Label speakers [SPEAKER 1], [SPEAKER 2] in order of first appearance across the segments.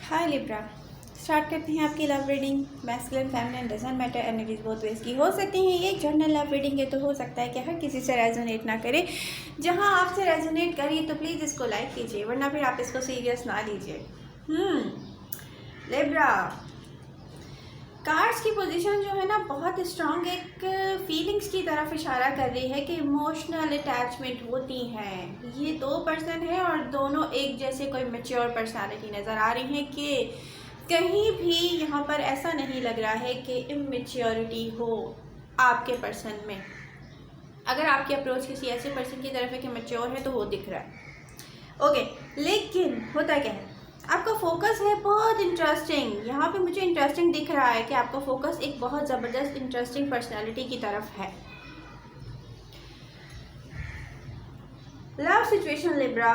[SPEAKER 1] हाय Libra, start करते हैं आपकी love reading. Masculine feminine doesn't matter, energies बहुत वेज की हो सकती हैं। ये एक जनरल लव रीडिंग है तो हो सकता है कि हर किसी से रेजोनेट ना करे। जहां आपसे रेजोनेट करी तो प्लीज़ इसको लाइक कीजिए, वरना फिर आप इसको सीरियस ना लीजिए। लिब्रा, कार्ड्स की पोजीशन जो है ना बहुत स्ट्रांग एक फीलिंग्स की तरफ इशारा कर रही है कि इमोशनल अटैचमेंट होती हैं। ये दो पर्सन है और दोनों एक जैसे कोई मैच्योर पर्सनालिटी नज़र आ रही है कि कहीं भी यहाँ पर ऐसा नहीं लग रहा है कि इमेच्योरिटी हो आपके पर्सन में। अगर आपकी अप्रोच किसी ऐसे पर्सन की तरफ है कि मैच्योर है तो वो दिख रहा है। ओके, लेकिन होता क्या है, आपका फोकस है बहुत इंटरेस्टिंग। यहाँ पे मुझे इंटरेस्टिंग दिख रहा है कि आपका फोकस एक बहुत ज़बरदस्त इंटरेस्टिंग पर्सनालिटी की तरफ है। Love situation Libra,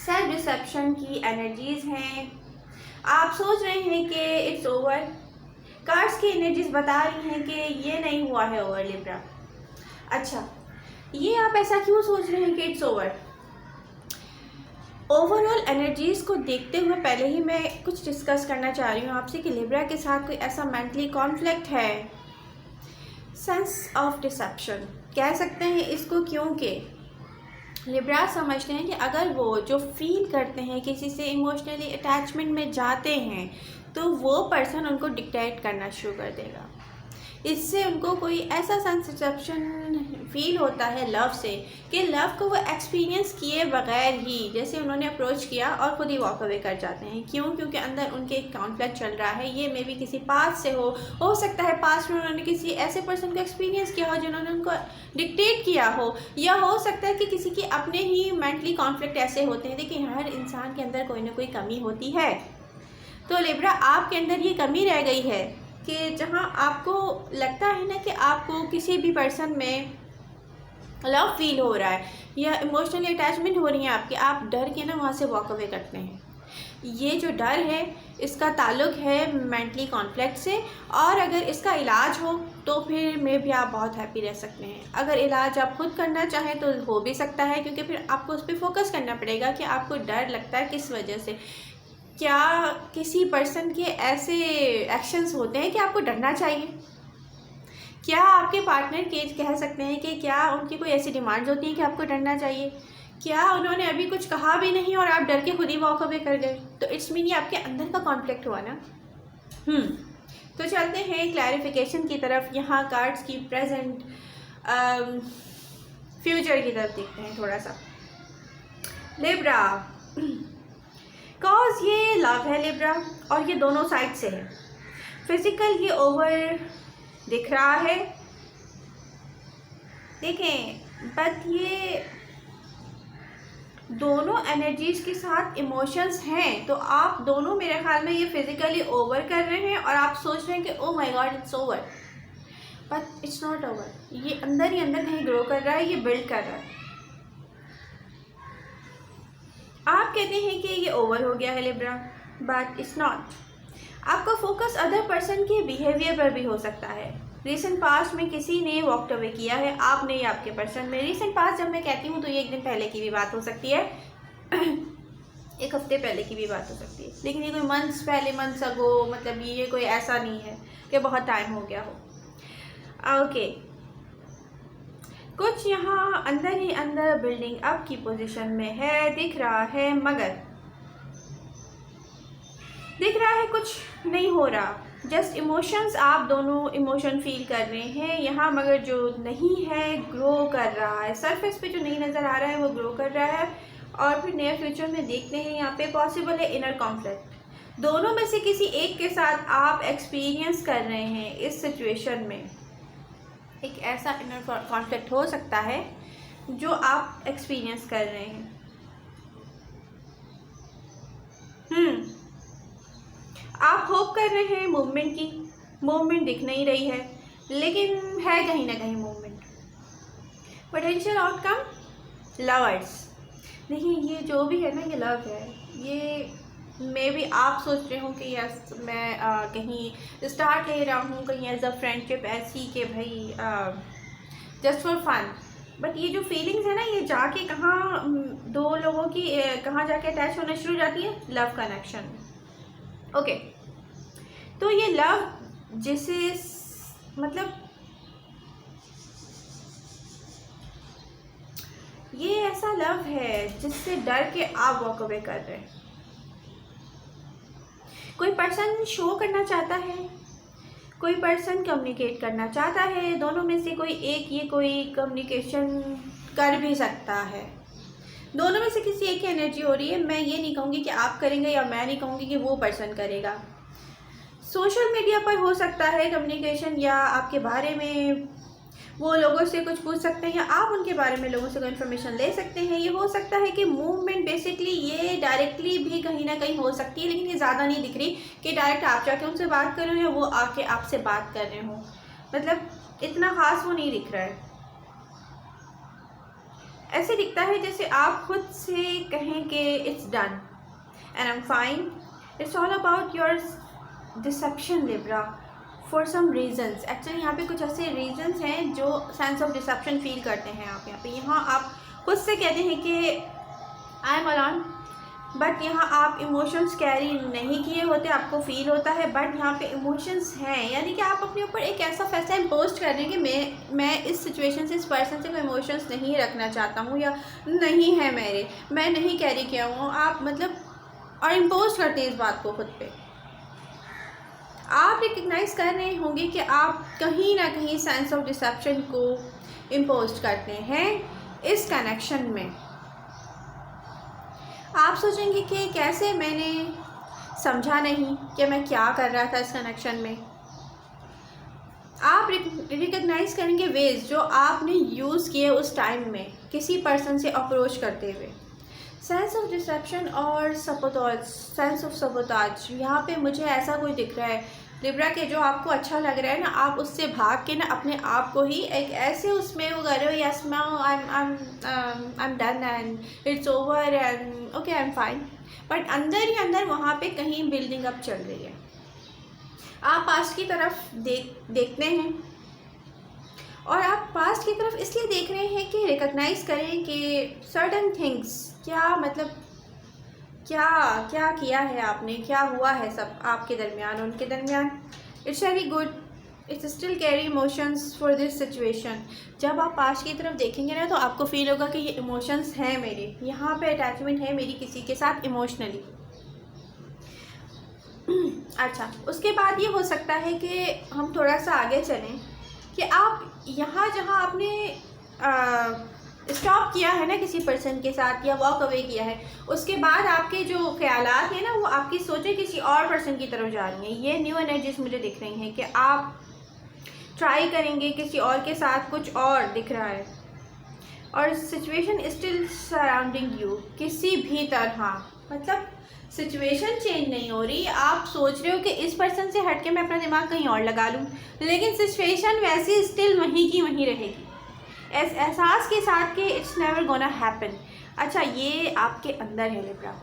[SPEAKER 1] self deception की एनर्जीज हैं। आप सोच रहे हैं कि इट्स ओवर। कार्ड्स की एनर्जीज बता रही हैं कि ये नहीं हुआ है ओवर लिब्रा। अच्छा, ये आप ऐसा क्यों सोच रहे हैं कि इट्स ओवर? ओवरऑल एनर्जीज़ को देखते हुए पहले ही मैं कुछ डिस्कस करना चाह रही हूँ आपसे कि लिब्रा के साथ कोई ऐसा मेंटली कॉन्फ्लिक्ट है। सेंस ऑफ डिसेप्शन कह सकते हैं इसको, क्योंकि लिब्रा समझते हैं कि अगर वो जो फील करते हैं किसी से इमोशनली अटैचमेंट में जाते हैं तो वो पर्सन उनको डिक्टेट करना शुरू कर देगा। इससे उनको कोई ऐसा सेंस डिसेप्शन फील होता है लव से कि लव को वो एक्सपीरियंस किए बगैर ही, जैसे उन्होंने अप्रोच किया और खुद ही वॉक अवे कर जाते हैं। क्यों? क्योंकि अंदर उनके एक कॉन्फ्लिक्ट चल रहा है। ये मे बी किसी पास्ट से हो सकता है पास्ट में उन्होंने किसी ऐसे पर्सन को एक्सपीरियंस किया हो जिन्होंने उनको डिक्टेट किया हो, या हो सकता है कि किसी के अपने ही मेंटली कॉन्फ्लिक्ट ऐसे होते हैं। देखिए, हर इंसान के अंदर कोई ना कोई कमी होती है। तो लिब्रा, आपके अंदर ये कमी रह गई है कि जहाँ आपको लगता है ना कि आपको किसी भी पर्सन में लव फील हो रहा है या इमोशनली अटैचमेंट हो रही है आपकी, आप डर के ना वहाँ से वॉक अवे करते हैं। ये जो डर है इसका ताल्लुक है मेंटली कॉन्फ्लिक्ट से, और अगर इसका इलाज हो तो फिर में भी आप बहुत हैप्पी रह सकते हैं। अगर इलाज आप खुद करना चाहें तो हो भी सकता है, क्योंकि फिर आपको उस पर फोकस करना पड़ेगा कि आपको डर लगता है किस वजह से। क्या किसी पर्सन के ऐसे एक्शंस होते हैं कि आपको डरना चाहिए? क्या आपके पार्टनर के कह सकते हैं कि क्या उनकी कोई ऐसी डिमांड्स होती हैं कि आपको डरना चाहिए? क्या उन्होंने अभी कुछ कहा भी नहीं और आप डर के खुद ही वॉक अवे कर गए? तो इट्स मीन ये आपके अंदर का कॉन्फ्लिक्ट हुआ ना। तो चलते हैं क्लैरिफिकेशन की तरफ। यहाँ कार्ड्स की प्रेजेंट फ्यूचर की तरफ देखते हैं थोड़ा सा लिब्रा। कॉज ये लव है लिब्रा, और ये दोनों साइड से है। फिजिकल ये ओवर दिख रहा है, देखें, बट ये दोनों एनर्जीज के साथ इमोशंस हैं। तो आप दोनों मेरे ख्याल में ये फिजिकली ओवर कर रहे हैं और आप सोच रहे हैं कि oh my God it's over, but it's not over. ये अंदर ही अंदर कहीं ग्रो कर रहा है, ये बिल्ड कर रहा है। आप कहते हैं कि ये ओवर हो गया है लिब्रा, बट इट्स नॉट। आपका फोकस अदर पर्सन के बिहेवियर पर भी हो सकता है। रिसेंट पास्ट में किसी ने वॉकड अवे किया है, आपने या आपके पर्सन में। रिसेंट पास्ट जब मैं कहती हूँ तो ये एक दिन पहले की भी बात हो सकती है, एक हफ्ते पहले की भी बात हो सकती है, लेकिन ये कोई मंथ्स पहले, मंथ्स अगो, मतलब ये कोई ऐसा नहीं है कि बहुत टाइम हो गया हो। ओके, कुछ यहाँ अंदर ही अंदर बिल्डिंग अप की पोजीशन में है दिख रहा है, मगर दिख रहा है कुछ नहीं हो रहा। जस्ट इमोशंस, आप दोनों इमोशन फील कर रहे हैं यहाँ, मगर जो नहीं है ग्रो कर रहा है। सरफेस पे जो नहीं नज़र आ रहा है वो ग्रो कर रहा है। और फिर नियर फ्यूचर में देखते हैं यहाँ पे पॉसिबल है इनर कॉन्फ्लिक्ट। दोनों में से किसी एक के साथ आप एक्सपीरियंस कर रहे हैं इस सिचुएशन में। एक ऐसा इनर कॉन्फ्लिक्ट हो सकता है जो आप एक्सपीरियंस कर रहे हैं। आप होप कर रहे हैं मूवमेंट की, मूवमेंट दिख नहीं रही है, लेकिन है कहीं ना कहीं मूवमेंट। Potential outcome lovers. देखिए, ये जो भी है ना, ये लव है। ये मे बी आप सोच रहे हो कि यस मैं कहीं स्टार्ट ले रहा हूँ, कहीं एज अ फ्रेंडशिप ऐसी कि भाई जस्ट फॉर फन, बट ये जो फीलिंग्स है ना, ये जाके कहाँ दो लोगों की कहाँ जाके अटैच होना शुरू हो जाती है, लव कनेक्शन। ओके, तो ये लव जिसे मतलब ये ऐसा लव है जिससे डर के आप वॉक अवे कर रहे हैं। कोई पर्सन शो करना चाहता है, कोई पर्सन कम्युनिकेट करना चाहता है, दोनों में से कोई एक ये कोई कम्युनिकेशन कर भी सकता है। दोनों में से किसी एक की एनर्जी हो रही है। मैं ये नहीं कहूँगी कि आप करेंगे या मैं नहीं कहूँगी कि वो पर्सन करेगा। सोशल मीडिया पर हो सकता है कम्युनिकेशन, या आपके बारे में वो लोगों से कुछ पूछ सकते हैं, या आप उनके बारे में लोगों से कोई इन्फॉर्मेशन ले सकते हैं। ये हो सकता है कि मूवमेंट बेसिकली ये डायरेक्टली भी कहीं ना कहीं हो सकती है, लेकिन ये ज़्यादा नहीं दिख रही कि डायरेक्ट आप जाके उनसे बात कर रहे हो या वो आके आपसे बात कर रहे हो। मतलब इतना खास वो नहीं दिख रहा है। ऐसे दिखता है जैसे आप खुद से कहें कि it's done and I am fine. It's all about your deception Libra for some reasons. Actually यहाँ पे कुछ ऐसे रीजन्स हैं जो सेंस ऑफ डिसेप्शन फील करते हैं आप यहाँ आप खुद से कहते हैं कि आई एम अलोन, बट यहाँ आप इमोशंस कैरी नहीं किए होते, आपको फील होता है, बट यहाँ पे इमोशंस हैं। यानी कि आप अपने ऊपर एक ऐसा फैसला इम्पोज कर रहे हैं कि मैं इस सिचुएशन से, इस पर्सन से कोई इमोशंस नहीं रखना चाहता हूँ, या नहीं है मैं नहीं कैरी किया हूँ। आप मतलब और इम्पोज करते हैं इस बात को खुद पे। आप रिकग्नाइज कर रहे होंगे कि आप कहीं ना कहीं सेंस ऑफ डिसेप्शन को इम्पोज करते हैं इस कनेक्शन में। आप सोचेंगे कि कैसे मैंने समझा नहीं कि मैं क्या कर रहा था इस कनेक्शन में। आप रिकग्नाइज करेंगे वेज जो आपने यूज़ किए उस टाइम में किसी पर्सन से अप्रोच करते हुए। सेंस ऑफ डिसेप्शन और सपोताज, सेंस ऑफ सपोताज, यहाँ पे मुझे ऐसा कोई दिख रहा है लिब्रा के जो आपको अच्छा लग रहा है ना, आप उससे भाग के ना अपने आप को ही एक ऐसे उसमें वो कर रहे हो, yes now I am done and it's over and okay I am fine, but अंदर ही अंदर वहाँ पे कहीं बिल्डिंग अप चल रही है। आप पास्ट की तरफ देखते हैं, और आप पास्ट की तरफ इसलिए देख रहे हैं कि रिकग्नाइज करें कि सर्टन थिंग्स क्या मतलब क्या क्या किया है आपने, क्या हुआ है सब आपके दरमियान उनके दरमियान। It's very good, it's still carry emotions for this situation. जब आप पास्ट की तरफ देखेंगे ना तो आपको फील होगा कि ये इमोशंस हैं मेरे, यहाँ पे अटैचमेंट है मेरी किसी के साथ इमोशनली। अच्छा, उसके बाद ये हो सकता है कि हम थोड़ा सा आगे चलें कि आप यहाँ जहाँ आपने स्टॉप किया है ना किसी पर्सन के साथ या वॉक अवे किया है, उसके बाद आपके जो ख्यालात हैं ना वो आपकी सोचें किसी और पर्सन की तरफ जा रही हैं। ये न्यू एनर्जीज मुझे दिख रही हैं कि आप ट्राई करेंगे किसी और के साथ, कुछ और दिख रहा है, और सिचुएशन स्टिल सराउंडिंग यू किसी भी तरह। मतलब सिचुएशन चेंज नहीं हो रही, आप सोच रहे हो कि इस पर्सन से हट के मैं अपना दिमाग कहीं और लगा लूँ, लेकिन सिचुएशन वैसी स्टिल वहीं की वहीं रहेगी, एहसास के साथ कि इट्स नेवर गोना हैपन। अच्छा, ये आपके अंदर है लिब्रा।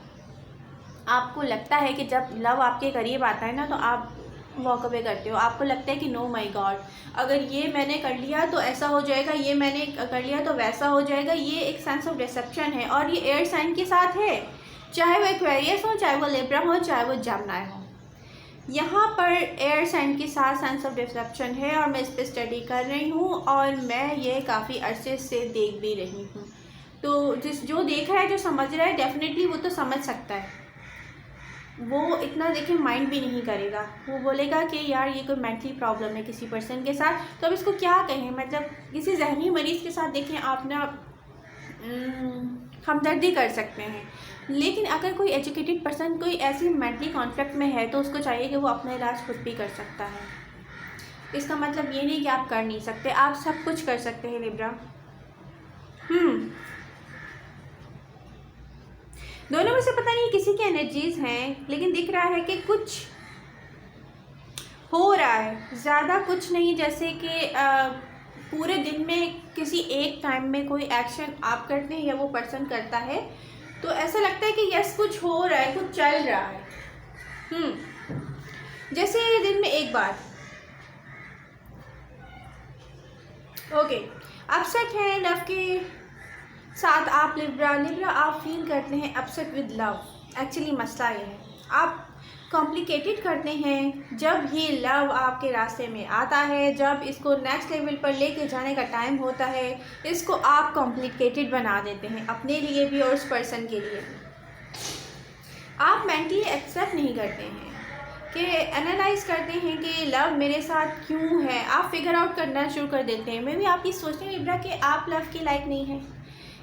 [SPEAKER 1] आपको लगता है कि जब लव आपके करीब आता है ना तो आप वॉक अवे करते हो। आपको लगता है कि नो माय गॉड, अगर ये मैंने कर लिया तो ऐसा हो जाएगा, ये मैंने कर लिया तो वैसा हो जाएगा। ये एक सेंस ऑफ डिसेप्शन है, और ये एयर साइन के साथ है, चाहे वो एक्वेरियस हो, चाहे वो लिब्रा हो, चाहे वो जमनाई हो। यहाँ पर एयर साइन के साथ सेंस ऑफ डिसेप्शन है, और मैं इस पर स्टडी कर रही हूँ, और मैं ये काफ़ी अरसे से देख भी रही हूँ। तो जो देख रहा है, जो समझ रहा है, डेफिनेटली वो तो समझ सकता है। वो इतना देखिए माइंड भी नहीं करेगा, वो बोलेगा कि यार ये कोई मेंटली प्रॉब्लम है किसी पर्सन के साथ, तो अब इसको क्या कहें। मतलब किसी जहनी मरीज़ के साथ देखें आप ना हमदर्दी कर सकते हैं, लेकिन अगर कोई एजुकेटेड पर्सन कोई ऐसी मेंटली कॉन्फ्लिक्ट में है तो उसको चाहिए कि वो अपना इलाज खुद भी कर सकता है। इसका मतलब ये नहीं कि आप कर नहीं सकते, आप सब कुछ कर सकते हैं लिब्रा। दोनों में से पता नहीं किसी की एनर्जीज हैं, लेकिन दिख रहा है कि कुछ हो रहा है, ज़्यादा कुछ नहीं, जैसे कि पूरे दिन में किसी एक टाइम में कोई एक्शन आप करते हैं या वो पर्सन करता है, तो ऐसा लगता है कि यस कुछ हो रहा है, कुछ चल रहा है। जैसे दिन में एक बार, ओके, अपसेट हैं लव के साथ आप लिब्रा आप फील करते हैं अपसेट विद लव। एक्चुअली मसला ये है, आप कॉम्प्लिकेटेड करते हैं जब ये लव आपके रास्ते में आता है, जब इसको नेक्स्ट लेवल पर लेके जाने का टाइम होता है, इसको आप कॉम्प्लिकेटेड बना देते हैं अपने लिए भी और उस पर्सन के लिए भी। आप मेंटली एक्सेप्ट नहीं करते हैं कि एनालाइज करते हैं कि लव मेरे साथ क्यों है, आप फिगर आउट करना शुरू कर देते हैं। मे बी आप ये सोचते हैं लिब्रा कि आप लव के लायक नहीं हैं,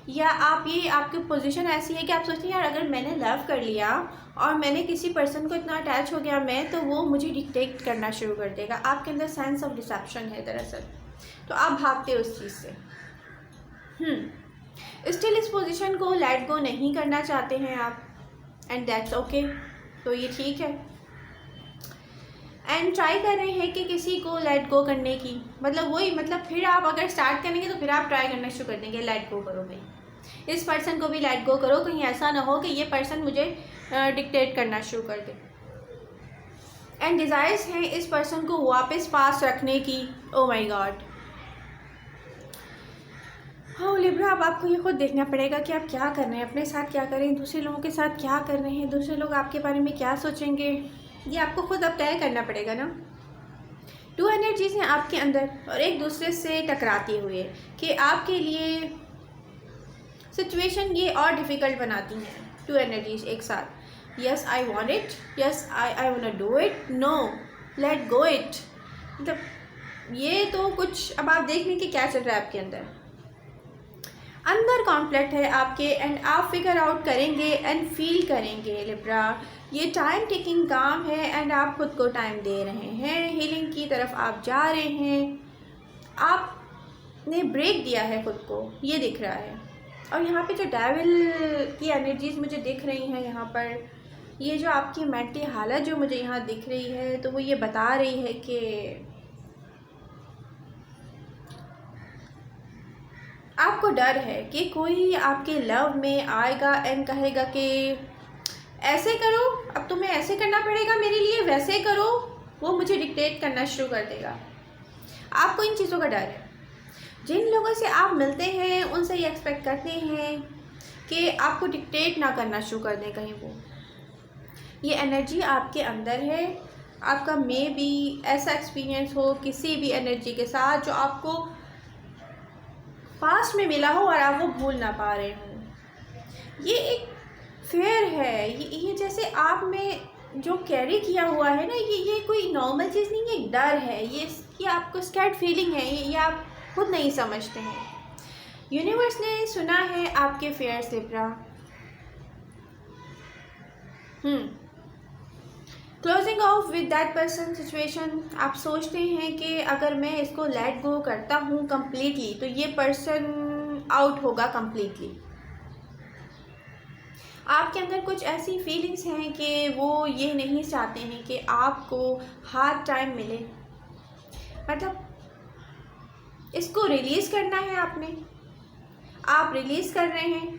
[SPEAKER 1] या आप ये आपकी पोजीशन ऐसी है कि आप सोचते हैं यार अगर मैंने लव कर लिया और मैंने किसी पर्सन को इतना अटैच हो गया मैं, तो वो मुझे डिक्टेट करना शुरू कर देगा। आपके अंदर सेंस ऑफ डिसेप्शन है दरअसल, तो आप भागते हो उस चीज़ से। स्टिल इस पोजीशन को लेट गो नहीं करना चाहते हैं आप, एंड दैट्स ओके, तो ये ठीक है। एंड ट्राई कर रहे हैं कि किसी को लेट गो करने की, मतलब वही, मतलब फिर आप अगर स्टार्ट करेंगे तो फिर आप ट्राई करना शुरू कर देंगे लेट गो करो भाई, इस पर्सन को भी लेट गो करो, कहीं ऐसा ना हो कि ये पर्सन मुझे डिक्टेट करना शुरू कर दे। एंड डिज़ायर्स हैं इस पर्सन को वापस पास रखने की। ओ माय गॉड, हाँ लिब्रा, अब आपको ये खुद देखना पड़ेगा कि आप क्या कर रहे हैं, अपने साथ क्या करें, दूसरे लोगों के साथ क्या कर रहे हैं, दूसरे लोग आपके बारे में क्या सोचेंगे, ये आपको खुद अब तय करना पड़ेगा ना। टू एनर्जीज हैं आपके अंदर और एक दूसरे से टकराती हुई कि आपके लिए सिचुएशन ये और डिफ़िकल्ट बनाती हैं टू एनर्जीज एक साथ। Yes I want it, yes I want to do it, no let go it. मतलब ये तो कुछ अब आप देख लें कि क्या चल रहा है आपके अंदर कॉन्फ्लिक्ट है आपके, एंड आप फिगर आउट करेंगे एंड फील करेंगे लिब्रा। ये टाइम टेकिंग काम है एंड आप खुद को टाइम दे रहे हैं, हीलिंग की तरफ आप जा रहे हैं, आपने ब्रेक दिया है खुद को, ये दिख रहा है। और यहाँ पे जो डेविल की एनर्जीज मुझे दिख रही हैं यहाँ पर, ये जो आपकी मेंटली हालत जो मुझे यहाँ दिख रही है, तो वो ये बता रही है कि आपको डर है कि कोई आपके लव में आएगा एंड कहेगा कि ऐसे करो, अब तुम्हें ऐसे करना पड़ेगा मेरे लिए, वैसे करो, वो मुझे डिक्टेट करना शुरू कर देगा। आपको इन चीज़ों का डर है। जिन लोगों से आप मिलते हैं उनसे ये एक्सपेक्ट करते हैं कि आपको डिक्टेट ना करना शुरू कर दें कहीं वो। ये एनर्जी आपके अंदर है। आपका मे बी ऐसा एक्सपीरियंस हो किसी भी एनर्जी के साथ जो आपको पास्ट में मिला हो और आप वो भूल ना पा रहे हों। ये एक फेयर है, ये जैसे आप में जो कैरी किया हुआ है ना, ये कोई नॉर्मल चीज़ नहीं है, एक डर है, ये आपको स्कैर्ड फीलिंग है, ये आप खुद नहीं समझते हैं। यूनिवर्स ने सुना है आपके fears Libra. Closing off with that person situation. आप सोचते हैं कि अगर मैं इसको लेट गो करता हूँ कम्प्लीटली तो ये पर्सन आउट होगा कम्प्लीटली। आपके अंदर कुछ ऐसी फीलिंग्स हैं कि वो ये नहीं चाहते हैं कि आपको हार्ड टाइम मिले, मतलब इसको रिलीज़ करना है आपने, आप रिलीज़ कर रहे हैं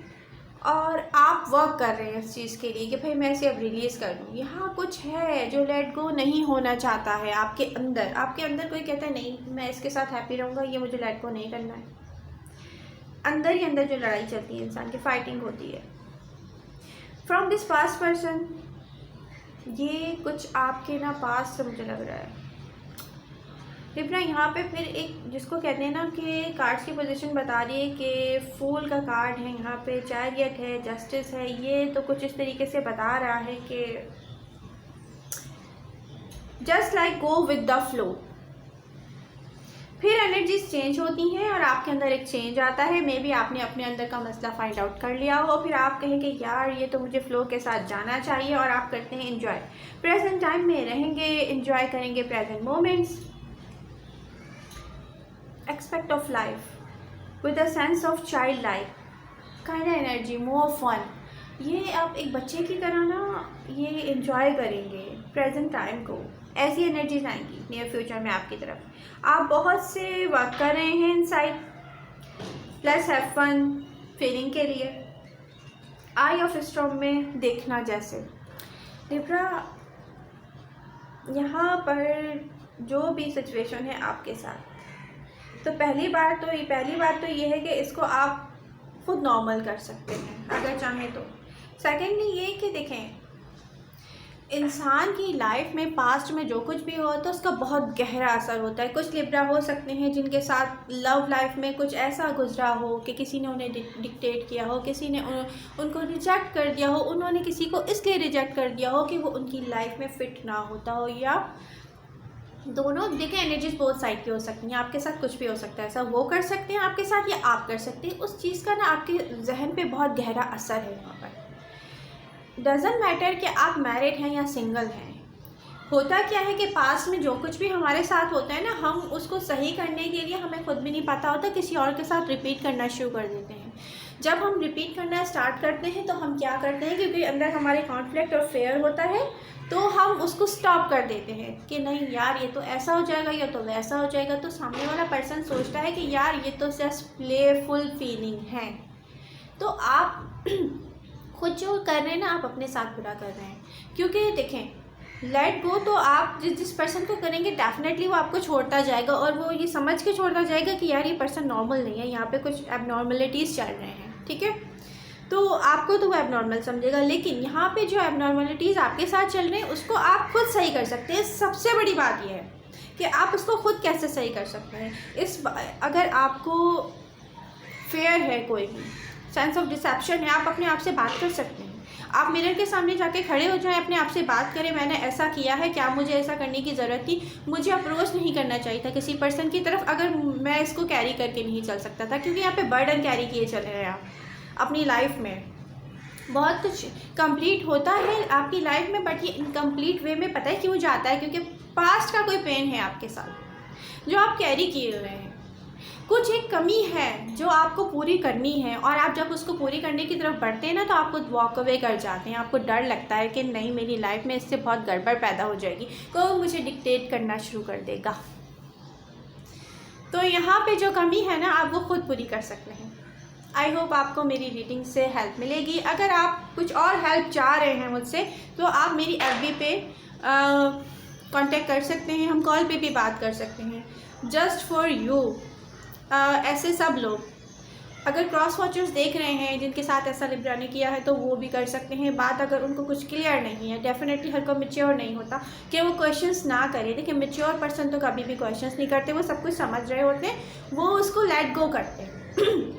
[SPEAKER 1] और आप वर्क कर रहे हैं इस चीज़ के लिए कि भाई मैं इसे अब रिलीज़ कर दूँ। यहाँ कुछ है जो लेट गो नहीं होना चाहता है आपके अंदर। आपके अंदर कोई कहता है नहीं मैं इसके साथ हैप्पी रहूँगा, ये मुझे लेट गो नहीं करना है। अंदर ही अंदर जो लड़ाई चलती है इंसान की, फाइटिंग होती है। फ्रॉम दिस पास्ट पर्सन, ये कुछ आपके ना पास से मुझे लग रहा है लिब्रा। यहाँ पे फिर एक जिसको कहते हैं ना कि कार्ड्स की पोजीशन बता रही है कि फूल का कार्ड है, यहाँ पे चैरियट है, जस्टिस है। ये तो कुछ इस तरीके से बता रहा है कि just like go with the flow. फिर एनर्जीज चेंज होती हैं और आपके अंदर एक चेंज आता है। मे बी आपने अपने अंदर का मसला फाइंड आउट कर लिया हो, फिर आप कहें कि यार ये तो मुझे फ्लो के साथ जाना चाहिए, और आप करते हैं एंजॉय। प्रेजेंट टाइम में रहेंगे, एंजॉय करेंगे present moments. Aspect of life with a sense of childlike kind of energy, more fun। ये आप एक बच्चे की तरह ना ये एंजॉय करेंगे प्रेजेंट टाइम को। ऐसी एनर्जीज आएंगी नियर फ्यूचर में आपकी तरफ। आप बहुत से वर्क कर रहे हैं inside, plus have fun feeling के लिए। आई ऑफ स्टॉर्म में देखना जैसे लिब्रा, यहाँ पर जो भी सिचुएशन है आपके साथ, तो पहली बात तो ये है कि इसको आप खुद नॉर्मल कर सकते हैं अगर चाहें तो। सेकेंडली ये कि देखें, इंसान की लाइफ में पास्ट में जो कुछ भी हो तो उसका बहुत गहरा असर होता है। कुछ लिब्रा हो सकते हैं जिनके साथ लव लाइफ में कुछ ऐसा गुजरा हो कि किसी ने उन्हें डिक्टेट किया हो, किसी ने उनको रिजेक्ट कर दिया हो, उन्होंने किसी को इसलिए रिजेक्ट कर दिया हो कि वो उनकी लाइफ में फ़िट ना होता हो, या दोनों देखें एनर्जीज बहुत साइड की हो सकती हैं। आपके साथ कुछ भी हो सकता है, ऐसा वो कर सकते हैं आपके साथ या आप कर सकते हैं। उस चीज़ का ना आपके जहन पे बहुत गहरा असर है वहाँ पर। डज़ंट मैटर कि आप मैरिड हैं या सिंगल हैं। होता क्या है कि पास्ट में जो कुछ भी हमारे साथ होता है ना, हम उसको सही करने के लिए हमें खुद भी नहीं पता होता, किसी और के साथ रिपीट करना शुरू कर देते हैं। जब हम रिपीट करना स्टार्ट करते हैं तो हम क्या करते हैं, क्योंकि अंदर हमारे कॉन्फ्लिक्ट और फेयर होता है, तो हम उसको स्टॉप कर देते हैं कि नहीं यार ये तो ऐसा हो जाएगा, ये तो वैसा हो जाएगा। तो सामने वाला पर्सन सोचता है कि यार ये तो जस्ट प्लेफुल फीलिंग है। तो आप खुद जो कर रहे हैं ना, आप अपने साथ बुरा कर रहे हैं। क्योंकि देखें, लेट गो तो आप जिस पर्सन को करेंगे डेफिनेटली वो आपको छोड़ता जाएगा, और वो ये समझ के छोड़ता जाएगा कि यार ये पर्सन नॉर्मल नहीं है, यहाँ पे कुछ एबनॉर्मलिटीज़ चल रहे हैं, ठीक है। तो आपको तो वो एबनॉर्मल समझेगा, लेकिन यहाँ पे जो एबनॉर्मलिटीज़ आपके साथ चल रहे हैं उसको आप खुद सही कर सकते हैं। सबसे बड़ी बात यह है कि आप उसको खुद कैसे सही कर सकते हैं। अगर आपको फेयर है, कोई भी सेंस ऑफ डिसेप्शन है, आप अपने आप से बात कर सकते हैं। आप मिरर के सामने जाके खड़े हो जाएं, अपने आप से बात करें, मैंने ऐसा किया है, क्या मुझे ऐसा करने की ज़रूरत थी, मुझे अप्रोच नहीं करना चाहिए था किसी पर्सन की तरफ अगर मैं इसको कैरी करके नहीं चल सकता था। क्योंकि यहाँ पे बर्डन कैरी किए चल रहे हैं आप अपनी लाइफ में। बहुत कुछ कंप्लीट होता है आपकी लाइफ में, बट ये इनकम्प्लीट वे में पता है क्यों जाता है, क्योंकि पास्ट का कोई पेन है आपके साथ जो आप कैरी किए हुए हैं। कुछ एक कमी है जो आपको पूरी करनी है, और आप जब उसको पूरी करने की तरफ बढ़ते हैं ना, तो आपको वॉक अवे कर जाते हैं। आपको डर लगता है कि नहीं, मेरी लाइफ में इससे बहुत गड़बड़ पैदा हो जाएगी, कोई मुझे डिक्टेट करना शुरू कर देगा। तो यहाँ पे जो कमी है ना, आप वो खुद पूरी कर सकते हैं। आई होप आपको मेरी रीडिंग से हेल्प मिलेगी। अगर आप कुछ और हेल्प चाह रहे हैं मुझसे, तो आप मेरी FB पे कांटेक्ट कर सकते हैं, हम कॉल पे भी बात कर सकते हैं। जस्ट फॉर यू ऐसे सब लोग अगर क्रॉस वॉचर्स देख रहे हैं जिनके साथ ऐसा लिब्रा ने किया है, तो वो भी कर सकते हैं बात। अगर उनको कुछ क्लियर नहीं है, डेफिनेटली हर कोई मैच्योर नहीं होता कि वो क्वेश्चंस ना करे। देखिए, मैच्योर पर्सन तो कभी भी क्वेश्चंस नहीं करते, वो सब कुछ समझ रहे होते हैं, वो उसको लेट गो करते हैं।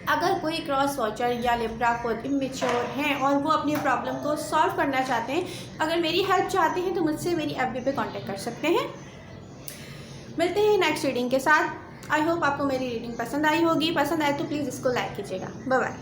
[SPEAKER 1] अगर कोई क्रॉस वॉचर या लिब्रा खुद इमेच्योर हैं और वो अपनी प्रॉब्लम को सॉल्व करना चाहते हैं, अगर मेरी हेल्प चाहते हैं, तो मुझसे मेरी FB पे कांटेक्ट कर सकते हैं। मिलते हैं नेक्स्ट रीडिंग के साथ। आई होप आपको मेरी रीडिंग पसंद आई होगी। पसंद आए तो प्लीज़ इसको लाइक कीजिएगा। Bye bye.